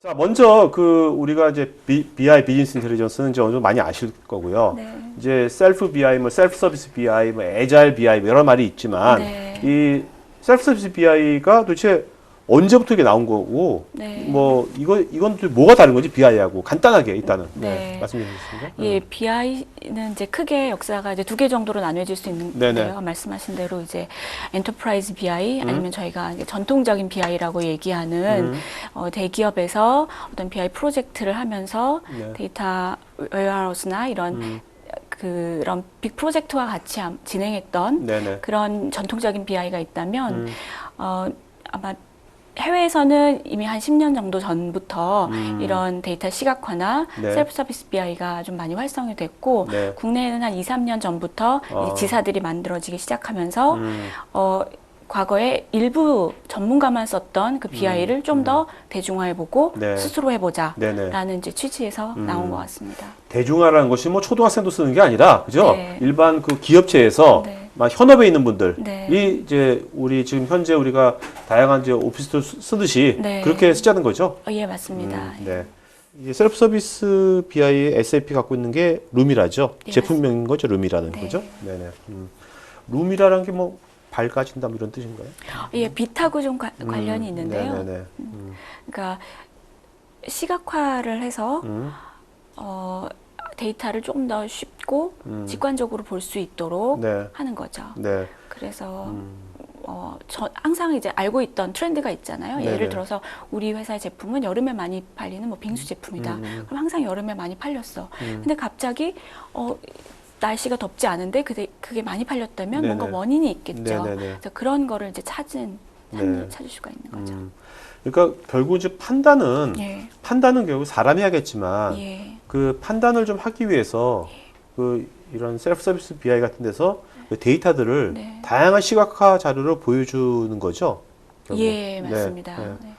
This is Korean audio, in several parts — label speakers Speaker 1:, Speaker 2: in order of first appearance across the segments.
Speaker 1: 자, 먼저 우리가 이제 BI 비즈니스 인텔리전스는 이제 어느 정도 많이 아실 거고요.
Speaker 2: 네.
Speaker 1: 이제 셀프 BI, 뭐 셀프 서비스 BI, 뭐 애자일 BI 뭐 여러 말이 있지만
Speaker 2: 네.
Speaker 1: 이 셀프 서비스 BI가 도대체 언제부터 이게 나온 거고
Speaker 2: 네.
Speaker 1: 뭐 이건 또 뭐가 다른 건지 BI하고 간단하게 일단은
Speaker 2: 네.
Speaker 1: 말씀해 주시겠습니까?
Speaker 2: 예, BI는 이제 크게 역사가 이제 두 개 정도로 나뉘어질 수
Speaker 1: 네네.
Speaker 2: 있는데요. 말씀하신 대로 이제 엔터프라이즈 BI 아니면 저희가 이제 전통적인 BI라고 얘기하는 대기업에서 어떤 BI 프로젝트를 하면서
Speaker 1: 네.
Speaker 2: 데이터 웨어하우스나 이런 그런 빅 프로젝트와 같이 진행했던
Speaker 1: 네네.
Speaker 2: 그런 전통적인 BI가 있다면 아마 해외에서는 이미 한 10년 정도 전부터 이런 데이터 시각화나
Speaker 1: 네.
Speaker 2: 셀프 서비스 BI가 좀 많이 활성이 됐고
Speaker 1: 네.
Speaker 2: 국내에는 한 2, 3년 전부터 이제 지사들이 만들어지기 시작하면서 과거에 일부 전문가만 썼던 그 BI를 좀 더 대중화해보고
Speaker 1: 네.
Speaker 2: 스스로 해보자
Speaker 1: 네네.
Speaker 2: 라는 이제 취지에서 나온 것 같습니다.
Speaker 1: 대중화라는 것이 뭐 초등학생도 쓰는 게 아니라 그죠?
Speaker 2: 네.
Speaker 1: 일반 그 기업체에서
Speaker 2: 네.
Speaker 1: 막 현업에 있는 분들이
Speaker 2: 네.
Speaker 1: 이제 우리 지금 현재 우리가 다양한 이제 오피스도 쓰듯이
Speaker 2: 네.
Speaker 1: 그렇게 쓰자는 거죠.
Speaker 2: 예, 맞습니다.
Speaker 1: 네. 이 셀프 서비스 BI의 SAP 갖고 있는 게 룸이라죠.
Speaker 2: 예,
Speaker 1: 제품명인 거죠. 룸이라는
Speaker 2: 네.
Speaker 1: 거죠. 네네. 룸이라는 게 뭐 밝아진다 뭐 이런 뜻인가요?
Speaker 2: 예, 빛하고 좀 관련이 있는데요.
Speaker 1: 네네네.
Speaker 2: 그러니까 시각화를 해서 데이터를 조금 더 쉽고 직관적으로 볼 수 있도록
Speaker 1: 네.
Speaker 2: 하는 거죠.
Speaker 1: 네.
Speaker 2: 그래서 항상 이제 알고 있던 트렌드가 있잖아요.
Speaker 1: 네네.
Speaker 2: 예를 들어서 우리 회사의 제품은 여름에 많이 팔리는 뭐 빙수 제품이다. 그럼 항상 여름에 많이 팔렸어. 근데 갑자기 날씨가 덥지 않은데 그게 많이 팔렸다면
Speaker 1: 네네.
Speaker 2: 뭔가 원인이 있겠죠.
Speaker 1: 네네네.
Speaker 2: 그래서 그런 거를 이제 찾을 수가 있는 거죠.
Speaker 1: 그러니까 결국 이제 판단은
Speaker 2: 예.
Speaker 1: 결국 사람이 하겠지만
Speaker 2: 예.
Speaker 1: 그 판단을 좀 하기 위해서 그 이런 셀프 서비스 BI 같은 데서 그 데이터들을
Speaker 2: 네.
Speaker 1: 다양한 시각화 자료로 보여주는 거죠. 결국.
Speaker 2: 예, 맞습니다.
Speaker 1: 네.
Speaker 2: 네.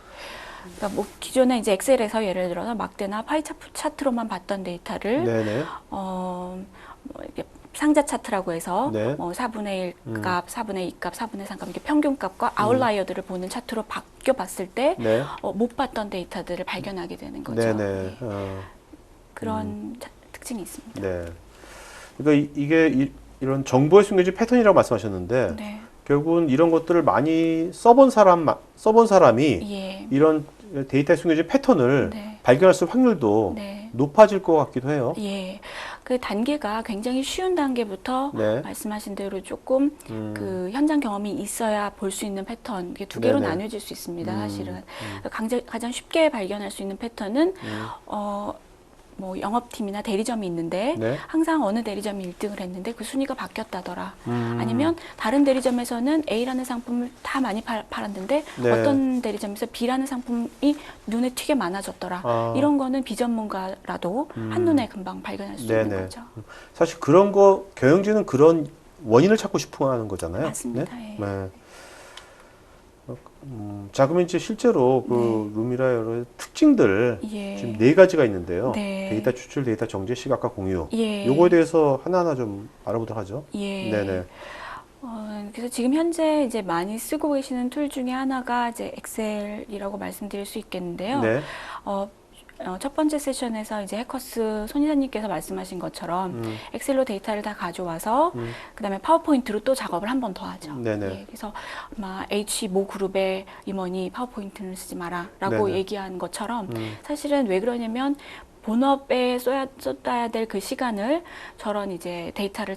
Speaker 2: 그러니까 뭐 기존에 이제 엑셀에서 예를 들어서 막대나 파이 차트로만 봤던 데이터를
Speaker 1: 네네.
Speaker 2: 뭐 이렇게 상자 차트라고 해서
Speaker 1: 네.
Speaker 2: 뭐 4분의 1 값, 4분의 2 값, 4분의 3 값 이렇게 평균 값과 아웃라이어들을 보는 차트로 바뀌어 봤을 때
Speaker 1: 네.
Speaker 2: 못 봤던 데이터들을 발견하게 되는 거죠.
Speaker 1: 네네.
Speaker 2: 네. 그런 특징이 있습니다.
Speaker 1: 네. 그러니까 이게 이런 정보의 숨겨진 패턴이라고 말씀하셨는데
Speaker 2: 네.
Speaker 1: 결국은 이런 것들을 많이 써본 사람이
Speaker 2: 예.
Speaker 1: 이런 데이터에 숨겨진 패턴을
Speaker 2: 네.
Speaker 1: 발견할 수 있는 확률도
Speaker 2: 네.
Speaker 1: 높아질 것 같기도 해요.
Speaker 2: 예. 그 단계가 굉장히 쉬운 단계부터
Speaker 1: 네.
Speaker 2: 말씀하신 대로 조금 그 현장 경험이 있어야 볼 수 있는 패턴, 이게 두 개로
Speaker 1: 네네.
Speaker 2: 나뉘어질 수 있습니다, 사실은. 가장 쉽게 발견할 수 있는 패턴은, 뭐 영업팀이나 대리점이 있는데
Speaker 1: 네.
Speaker 2: 항상 어느 대리점이 1등을 했는데 그 순위가 바뀌었다더라. 아니면 다른 대리점에서는 A라는 상품을 다 많이 팔았는데
Speaker 1: 네.
Speaker 2: 어떤 대리점에서 B라는 상품이 눈에 튀게 많아졌더라. 이런 거는 비전문가라도 한눈에 금방 발견할 수 있는
Speaker 1: 네네.
Speaker 2: 거죠.
Speaker 1: 사실 그런 거 경영진은 그런 원인을 찾고 싶어 하는 거잖아요.
Speaker 2: 맞습니다.
Speaker 1: 네?
Speaker 2: 예.
Speaker 1: 네. 자, 그러면 이제 실제로 그
Speaker 2: 네.
Speaker 1: 룸이라 여러 특징들
Speaker 2: 예.
Speaker 1: 지금 4가지가 있는데요.
Speaker 2: 네.
Speaker 1: 데이터 추출, 데이터 정제, 시각화 공유.
Speaker 2: 예.
Speaker 1: 요거에 대해서 하나하나 좀 알아보도록 하죠.
Speaker 2: 예.
Speaker 1: 네네.
Speaker 2: 그래서 지금 현재 이제 많이 쓰고 계시는 툴 중에 하나가 이제 엑셀이라고 말씀드릴 수 있겠는데요.
Speaker 1: 네.
Speaker 2: 첫 번째 세션에서 이제 해커스 손 이사님께서 말씀하신 것처럼 엑셀로 데이터를 다 가져와서 그다음에 파워포인트로 또 작업을 한 번 더 하죠.
Speaker 1: 네네.
Speaker 2: 예, 그래서 아마 H 모 그룹의 임원이 파워포인트를 쓰지 마라라고
Speaker 1: 네네.
Speaker 2: 얘기한 것처럼 사실은 왜 그러냐면 본업에 쏟아야 될 그 시간을 저런 이제 데이터를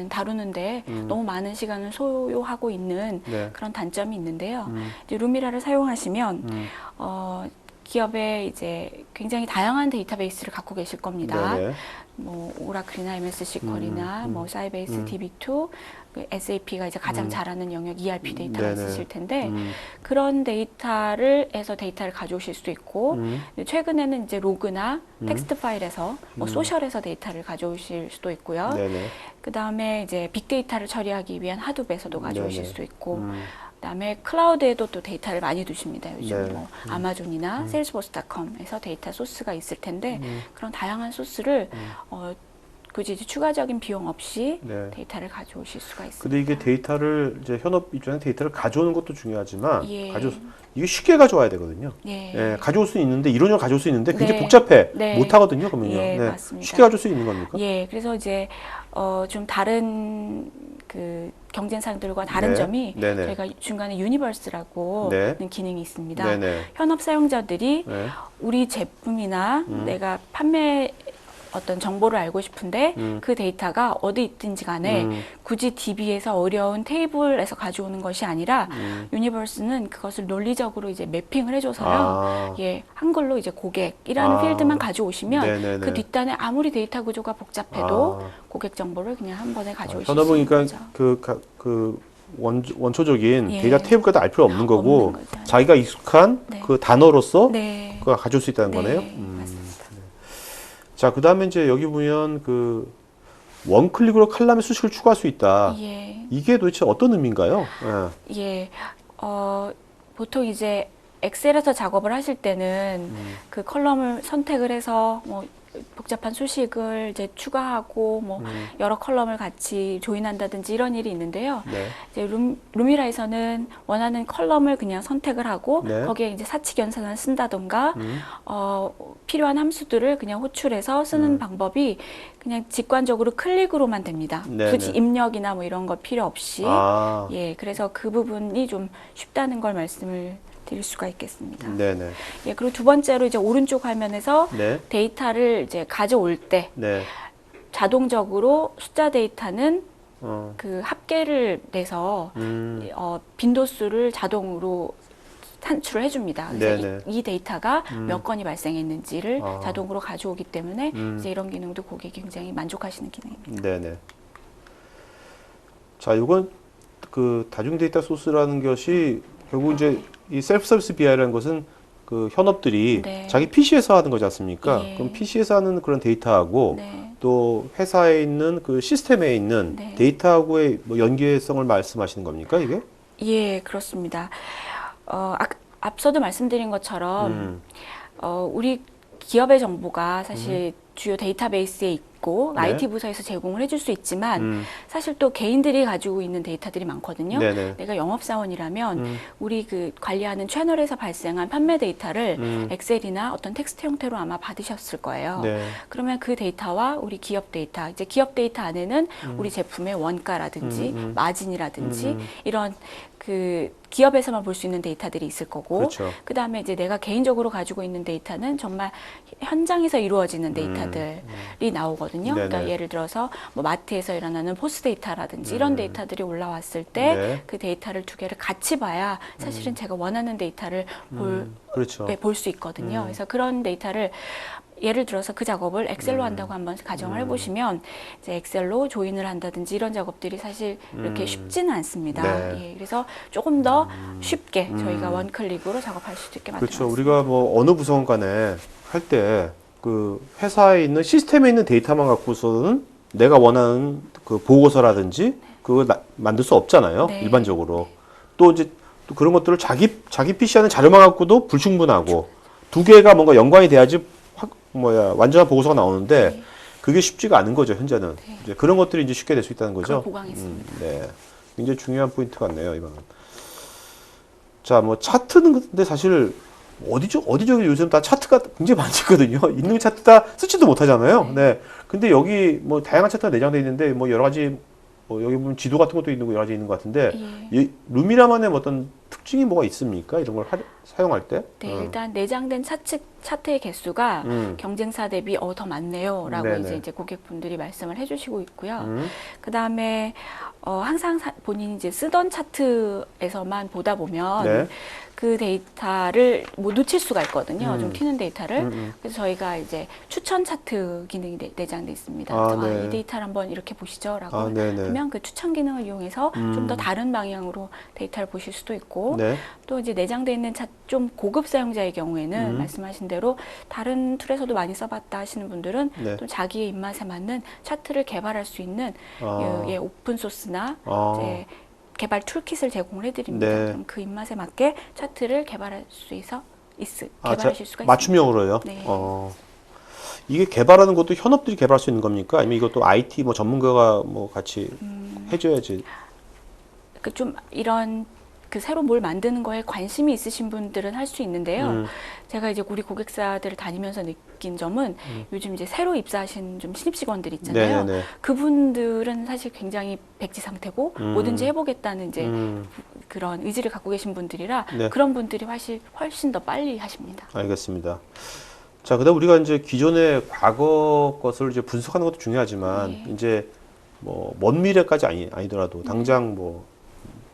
Speaker 2: 다루는데 너무 많은 시간을 소요하고 있는
Speaker 1: 네.
Speaker 2: 그런 단점이 있는데요. 이제 루미라를 사용하시면 기업에 이제 굉장히 다양한 데이터베이스를 갖고 계실 겁니다.
Speaker 1: 네네.
Speaker 2: 뭐 오라클이나 MS SQL이나 뭐 사이베이스 DB2, 그 SAP가 이제 가장 잘하는 영역 ERP 데이터가
Speaker 1: 네네.
Speaker 2: 있으실 텐데 그런 데이터에서 데이터를 가져오실 수도 있고 최근에는 이제 로그나 텍스트 파일에서 뭐 소셜에서 데이터를 가져오실 수도 있고요.
Speaker 1: 네네.
Speaker 2: 그 다음에 이제 빅데이터를 처리하기 위한 하둡에서도 가져오실
Speaker 1: 네네.
Speaker 2: 수도 있고 그다음에 클라우드에도 또 데이터를 많이 두십니다. 요즘
Speaker 1: 네.
Speaker 2: 뭐 아마존이나 세일스포스닷컴에서 데이터 소스가 있을 텐데 그런 다양한 소스를 굳이 이제 추가적인 비용 없이
Speaker 1: 네.
Speaker 2: 데이터를 가져오실 수가 있습니다.
Speaker 1: 근데 이게 데이터를 이제 현업 입장에서 데이터를 가져오는 것도 중요하지만
Speaker 2: 예.
Speaker 1: 이게 쉽게 가져와야 되거든요.
Speaker 2: 예.
Speaker 1: 예, 가져올 수 있는데 이론적으로 가져올 수 있는데 굉장히
Speaker 2: 네.
Speaker 1: 복잡해.
Speaker 2: 네.
Speaker 1: 못 하거든요, 그러면요.
Speaker 2: 예,
Speaker 1: 네.
Speaker 2: 맞습니다.
Speaker 1: 쉽게 가져올 수 있는 겁니까?
Speaker 2: 예, 그래서 이제 좀 다른 그 경쟁사들과 다른
Speaker 1: 네.
Speaker 2: 점이
Speaker 1: 네네.
Speaker 2: 저희가 중간에 유니버스라고
Speaker 1: 네.
Speaker 2: 하는 기능이 있습니다.
Speaker 1: 네네.
Speaker 2: 현업 사용자들이
Speaker 1: 네.
Speaker 2: 우리 제품이나 내가 판매 어떤 정보를 알고 싶은데 그 데이터가 어디 있든지 간에 굳이 DB에서 어려운 테이블에서 가져오는 것이 아니라 유니버스는 그것을 논리적으로 이제 매핑을 해줘서요.
Speaker 1: 아.
Speaker 2: 예, 한글로 이제 고객이라는
Speaker 1: 아.
Speaker 2: 필드만 가져오시면
Speaker 1: 네네네.
Speaker 2: 그 뒷단에 아무리 데이터 구조가 복잡해도
Speaker 1: 아.
Speaker 2: 고객 정보를 그냥 한 번에 가져오실 수
Speaker 1: 현업은
Speaker 2: 있는
Speaker 1: 그러니까
Speaker 2: 거죠.
Speaker 1: 원초적인
Speaker 2: 예.
Speaker 1: 데이터 테이블까지 알 필요 없는 거고
Speaker 2: 없는 거죠.
Speaker 1: 자기가 익숙한
Speaker 2: 네.
Speaker 1: 그 단어로서
Speaker 2: 네.
Speaker 1: 그걸 가져올 수 있다는
Speaker 2: 네,
Speaker 1: 거네요.
Speaker 2: 맞습니다.
Speaker 1: 자, 그 다음에 이제 여기 보면 그 원클릭으로 칼럼에 수식을 추가할 수 있다.
Speaker 2: 예.
Speaker 1: 이게 도대체 어떤 의미인가요? 예.
Speaker 2: 예, 보통 이제 엑셀에서 작업을 하실 때는 그 컬럼을 선택을 해서 뭐 복잡한 수식을 이제 추가하고 뭐 여러 컬럼을 같이 조인한다든지 이런 일이 있는데요.
Speaker 1: 네.
Speaker 2: 이제 루미라에서는 원하는 컬럼을 그냥 선택을 하고
Speaker 1: 네.
Speaker 2: 거기에 이제 사칙 연산을 쓴다던가 필요한 함수들을 그냥 호출해서 쓰는 방법이 그냥 직관적으로 클릭으로만 됩니다.
Speaker 1: 네네.
Speaker 2: 굳이 입력이나 뭐 이런 거 필요 없이
Speaker 1: 아.
Speaker 2: 예, 그래서 그 부분이 좀 쉽다는 걸 말씀을 드릴 수가 있겠습니다.
Speaker 1: 네네.
Speaker 2: 예, 그리고 두 번째로 이제 오른쪽 화면에서
Speaker 1: 네.
Speaker 2: 데이터를 이제 가져올 때
Speaker 1: 네.
Speaker 2: 자동적으로 숫자 데이터는
Speaker 1: 어.
Speaker 2: 그 합계를 내서 빈도수를 자동으로 산출을 해줍니다. 그래서
Speaker 1: 네네.
Speaker 2: 이 데이터가 몇 건이 발생했는지를
Speaker 1: 아.
Speaker 2: 자동으로 가져오기 때문에 이제 이런 기능도 고객이 굉장히 만족하시는 기능입니다.
Speaker 1: 네네. 자, 이건 그 다중 데이터 소스라는 것이 결국 이제 이 셀프 서비스 BI라는 것은 그 현업들이
Speaker 2: 네.
Speaker 1: 자기 PC에서 하는 거지 않습니까?
Speaker 2: 예.
Speaker 1: 그럼 PC에서 하는 그런 데이터하고
Speaker 2: 네.
Speaker 1: 또 회사에 있는 그 시스템에 있는
Speaker 2: 네.
Speaker 1: 데이터하고의 뭐 연계성을 말씀하시는 겁니까, 이게?
Speaker 2: 예, 그렇습니다. 앞서도 말씀드린 것처럼 우리 기업의 정보가 사실 주요 데이터베이스에 있고
Speaker 1: 네.
Speaker 2: IT 부서에서 제공을 해줄 수 있지만 사실 또 개인들이 가지고 있는 데이터들이 많거든요.
Speaker 1: 네네.
Speaker 2: 내가 영업사원이라면 우리 그 관리하는 채널에서 발생한 판매 데이터를 엑셀이나 어떤 텍스트 형태로 아마 받으셨을 거예요.
Speaker 1: 네.
Speaker 2: 그러면 그 데이터와 우리 기업 데이터, 이제 기업 데이터 안에는 우리 제품의 원가라든지 마진이라든지 이런 그 기업에서만 볼 수 있는 데이터들이 있을 거고,
Speaker 1: 그렇죠.
Speaker 2: 그 다음에 이제 내가 개인적으로 가지고 있는 데이터는 정말 현장에서 이루어지는 데이터들이 나오거든요.
Speaker 1: 네네.
Speaker 2: 그러니까 예를 들어서 뭐 마트에서 일어나는 포스 데이터라든지 이런 데이터들이 올라왔을 때 그
Speaker 1: 네.
Speaker 2: 데이터를 두 개를 같이 봐야 사실은 제가 원하는 데이터를
Speaker 1: 그렇죠.
Speaker 2: 볼 수 있거든요. 그래서 그런 데이터를 예를 들어서 그 작업을 엑셀로 한다고 한번 가정을 해보시면 이제 엑셀로 조인을 한다든지 이런 작업들이 사실 이렇게 쉽지는 않습니다.
Speaker 1: 네.
Speaker 2: 예, 그래서 조금 더 쉽게 저희가 원클릭으로 작업할 수 있게
Speaker 1: 그렇죠.
Speaker 2: 만들었습니다.
Speaker 1: 우리가 뭐 어느 부서원 간에 할 때 그 회사에 있는 시스템에 있는 데이터만 갖고서는 내가 원하는 그 보고서라든지 그걸 만들 수 없잖아요.
Speaker 2: 네.
Speaker 1: 일반적으로. 또 이제 또 그런 것들을 자기 PC 하는 자료만 갖고도 불충분하고 두 개가 뭔가 연관이 돼야지 완전한 보고서가 나오는데
Speaker 2: 네.
Speaker 1: 그게 쉽지가 않은 거죠, 현재는.
Speaker 2: 네.
Speaker 1: 이제 그런 것들이 이제 쉽게 될 수 있다는 거죠.
Speaker 2: 그걸 보강했습니다.
Speaker 1: 네. 굉장히 중요한 포인트 같네요, 이거는. 자, 뭐 차트는 근데 사실 어디저기 요즘 다 차트가 굉장히 많이 있거든요. 있는 차트 다 쓰지도 못하잖아요. 네. 근데 여기 뭐 다양한 차트가 내장되어 있는데 뭐 여러 가지 뭐 여기 보면 지도 같은 것도 있는 거 여러 가지 있는 것 같은데
Speaker 2: 예.
Speaker 1: 이 루미라만의 어떤 특징이 뭐가 있습니까? 이런 걸 사용할 때?
Speaker 2: 네, 일단 내장된 차트의 개수가 경쟁사 대비 더 많네요라고
Speaker 1: 네네.
Speaker 2: 이제 고객분들이 말씀을 해주시고 있고요. 그 다음에 항상 본인이 이제 쓰던 차트에서만 보다 보면
Speaker 1: 네.
Speaker 2: 그 데이터를 뭐 놓칠 수가 있거든요. 좀 튀는 데이터를. 그래서 저희가 이제 추천 차트 기능이 내장돼 있습니다.
Speaker 1: 아,
Speaker 2: 그래서
Speaker 1: 네.
Speaker 2: 이 데이터를 한번 이렇게 보시죠라고
Speaker 1: 아, 네네.
Speaker 2: 하면 그 추천 기능을 이용해서 좀 더 다른 방향으로 데이터를 보실 수도 있고
Speaker 1: 네.
Speaker 2: 또 이제 내장돼 있는 좀 고급 사용자의 경우에는 말씀하신 대로 다른 툴에서도 많이 써봤다 하시는 분들은
Speaker 1: 네.
Speaker 2: 또 자기의 입맛에 맞는 차트를 개발할 수 있는
Speaker 1: 아.
Speaker 2: 예, 오픈 소스나
Speaker 1: 아.
Speaker 2: 이제 개발 툴킷을 제공을 해드립니다.
Speaker 1: 네.
Speaker 2: 그럼 그 입맛에 맞게 차트를 개발할 수 있어
Speaker 1: 아,
Speaker 2: 개발하실 수가 있습니다.
Speaker 1: 맞춤형으로요?
Speaker 2: 네.
Speaker 1: 이게 개발하는 것도 현업들이 개발할 수 있는 겁니까? 아니면 이것도 IT 뭐 전문가가 뭐 같이 해줘야지?
Speaker 2: 그 좀 이런 그 새로 뭘 만드는 거에 관심이 있으신 분들은 할 수 있는데요. 제가 이제 우리 고객사들을 다니면서 느낀 점은 요즘 이제 새로 입사하신 좀 신입 직원들 있잖아요.
Speaker 1: 네네네.
Speaker 2: 그분들은 사실 굉장히 백지 상태고 뭐든지 해보겠다는 이제 그런 의지를 갖고 계신 분들이라
Speaker 1: 네.
Speaker 2: 그런 분들이 훨씬 더 빨리 하십니다.
Speaker 1: 알겠습니다. 자, 그다음 우리가 이제 기존의 과거 것을 이제 분석하는 것도 중요하지만
Speaker 2: 네.
Speaker 1: 이제 뭐 먼 미래까지 아니더라도 당장 뭐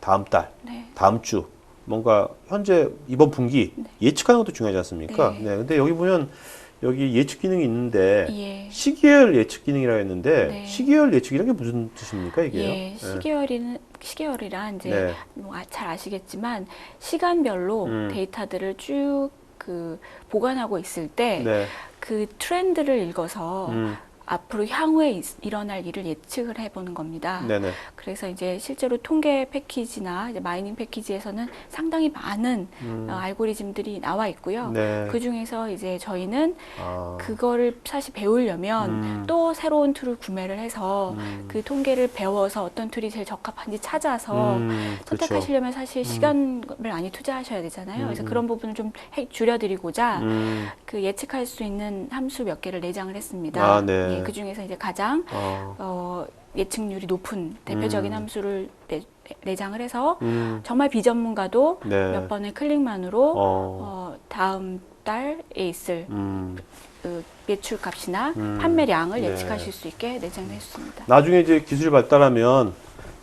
Speaker 1: 다음 달,
Speaker 2: 네.
Speaker 1: 다음 주 뭔가 현재 이번 분기 예측하는 것도 중요하지 않습니까?
Speaker 2: 네.
Speaker 1: 네. 근데 여기 보면 여기 예측 기능이 있는데
Speaker 2: 예.
Speaker 1: 시계열 예측 기능이라고 했는데
Speaker 2: 네.
Speaker 1: 시계열 예측이라는 게 무슨 뜻입니까, 이게요?
Speaker 2: 예, 시계열이란 이제
Speaker 1: 네.
Speaker 2: 잘 아시겠지만 시간별로
Speaker 1: 음.
Speaker 2: 데이터들을 쭉 그 보관하고 있을 때
Speaker 1: 네.
Speaker 2: 그 트렌드를 읽어서
Speaker 1: 음.
Speaker 2: 앞으로 향후에 일어날 일을 예측을 해보는 겁니다.
Speaker 1: 네네.
Speaker 2: 그래서 이제 실제로 통계 패키지나 이제 마이닝 패키지에서는 상당히 많은 알고리즘들이 나와 있고요.
Speaker 1: 네.
Speaker 2: 그 중에서 이제 저희는
Speaker 1: 아.
Speaker 2: 그거를 사실 배우려면 또 새로운 툴을 구매를 해서 그 통계를 배워서 어떤 툴이 제일 적합한지 찾아서
Speaker 1: 그렇죠.
Speaker 2: 선택하시려면 사실 시간을 많이 투자하셔야 되잖아요. 그래서 그런 부분을 좀 줄여드리고자 그 예측할 수 있는 함수 몇 개를 내장을 했습니다.
Speaker 1: 아, 네.
Speaker 2: 예, 그 중에서 이제 가장 예측률이 높은 대표적인 함수를 내장을 해서 정말 비전문가도
Speaker 1: 네.
Speaker 2: 몇 번의 클릭만으로 다음 달에 있을 그 매출 값이나 판매량을
Speaker 1: 네.
Speaker 2: 예측하실 수 있게 내장했습니다.
Speaker 1: 나중에 이제 기술이 발달하면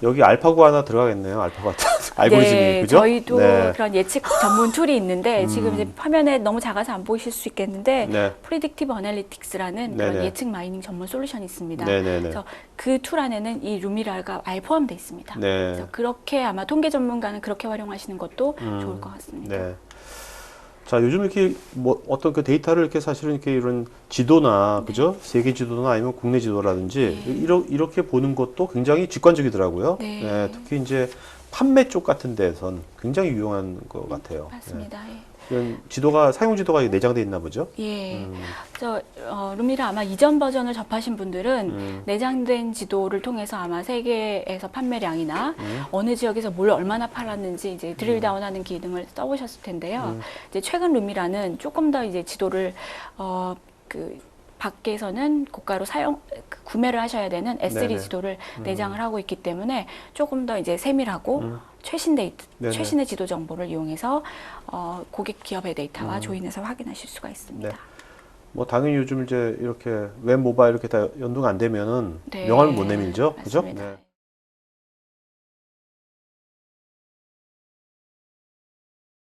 Speaker 1: 여기 알파고 하나 들어가겠네요. 알파고 알고리즘이
Speaker 2: 네,
Speaker 1: 그죠?
Speaker 2: 저희도
Speaker 1: 네.
Speaker 2: 그런 예측 전문 툴이 있는데 지금 이제 화면에 너무 작아서 안 보이실 수 있겠는데
Speaker 1: 네.
Speaker 2: 프리딕티브 어널리틱스라는
Speaker 1: 네네.
Speaker 2: 그런 예측 마이닝 전문 솔루션이 있습니다.
Speaker 1: 네네네.
Speaker 2: 그래서 그 툴 안에는 이 루미라가 아예 포함되어 있습니다.
Speaker 1: 네.
Speaker 2: 그래서 그렇게 아마 통계 전문가는 그렇게 활용하시는 것도 좋을 것 같습니다.
Speaker 1: 네. 자, 요즘 이렇게 뭐 어떤 그 데이터를 이렇게 사실은 이렇게 이런 지도나 그죠? 세계 지도나 아니면 국내 지도라든지 이렇게 보는 것도 굉장히 직관적이더라고요.
Speaker 2: 네.
Speaker 1: 특히 이제 판매 쪽 같은 데선 굉장히 유용한 것 같아요.
Speaker 2: 맞습니다. 예.
Speaker 1: 이런 지도가 사용 지도가 내장돼 있나 보죠?
Speaker 2: 예. 루미라 아마 이전 버전을 접하신 분들은 내장된 지도를 통해서 아마 세계에서 판매량이나 어느 지역에서 뭘 얼마나 팔았는지 이제 드릴다운하는 기능을 써보셨을 텐데요. 이제 최근 루미라는 조금 더 이제 지도를 그 밖에서는 고가로 구매를 하셔야 되는 S3
Speaker 1: 네네.
Speaker 2: 지도를 내장을 하고 있기 때문에 조금 더 이제 세밀하고 최신의 지도 정보를 이용해서 고객 기업의 데이터와 조인해서 확인하실 수가 있습니다.
Speaker 1: 네. 뭐 당연히 요즘 이제 이렇게 웹 모바일 이렇게 다 연동 안 되면은
Speaker 2: 네.
Speaker 1: 명함을 못 내밀죠, 그죠?
Speaker 2: 맞습니다.
Speaker 1: 네.